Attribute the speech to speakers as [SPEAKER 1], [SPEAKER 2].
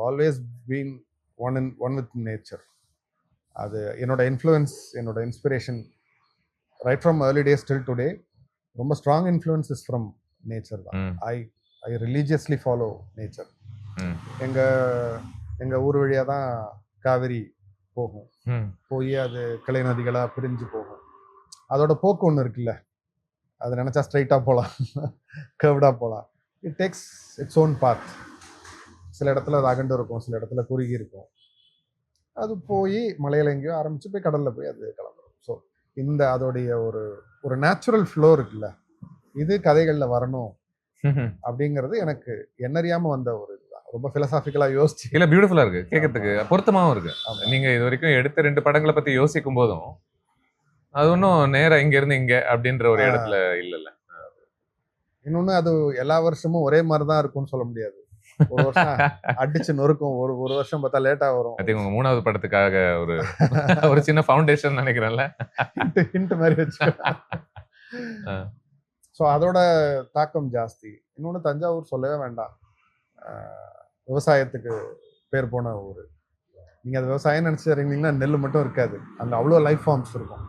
[SPEAKER 1] Always been one with nature. அது என்னோட influence, என்னோட inspiration right from early days till today ரொம்ப strong influence is from nature தான். I religiously follow nature. எங்கள் ஊர் வழியாக தான் காவிரி போகும். போய் அது கிளை நதிகளாக பிரிஞ்சு போகும். அதோட போக்கு ஒன்று இருக்குல்ல, அது நினச்சா ஸ்ட்ரைட்டாக போகலாம், கர்வ்டாக போகலாம். It takes its own path. சில இடத்துல அது அகண்டு இருக்கும், சில இடத்துல குறுகி இருக்கும். அது போய் மலையில எங்கேயோ ஆரம்பிச்சு போய் கடலில் போய் அது கலந்துரும். ஸோ இந்த அதோடைய ஒரு நேச்சுரல் ஃப்ளோ இருக்குல்ல, இது கதைகளில் வரணும் அப்படிங்கிறது எனக்கு என்னறியாமல் வந்த ஒரு இதுதான். ரொம்ப ஃபிலசாபிக்கலாக யோசிச்சு
[SPEAKER 2] இல்லை, பியூட்டிஃபுல்லாக இருக்குது, கேட்கறதுக்கு பொருத்தமாகவும் இருக்குது. நீங்கள் இது வரைக்கும் எடுத்த 2 படங்களை பற்றி யோசிக்கும் போதும் அது ஒன்றும் நேராக இங்கேருந்து இங்கே அப்படின்ற ஒரு இடத்துல இல்லைல்ல.
[SPEAKER 1] இன்னொன்று, அது எல்லா வருஷமும் ஒரே மாதிரி தான் இருக்கும்னு சொல்ல முடியாது. ஒரு வருஷம் அடிச்சு நொறுக்கும், ஒரு வருஷம் பார்த்தா லேட்டாக வரும்.
[SPEAKER 2] ஐ திங்க் உங்கள் 3வது படத்துக்காக ஒரு சின்ன ஃபவுண்டேஷன் நினைக்கிறேன்ல,
[SPEAKER 1] ஹிண்ட் மாதிரி வச்சு. ஸோ அதோட தாக்கம் ஜாஸ்தி. இன்னொன்று, தஞ்சாவூர் சொல்லவே வேண்டாம், விவசாயத்துக்கு பேர் போன ஊர். நீங்கள் அது விவசாயம் நினச்சி இறங்கினீங்கன்னா நெல் மட்டும் இருக்காது, அங்கே அவ்வளோ லைஃப் ஃபார்ம்ஸ் இருக்கும்.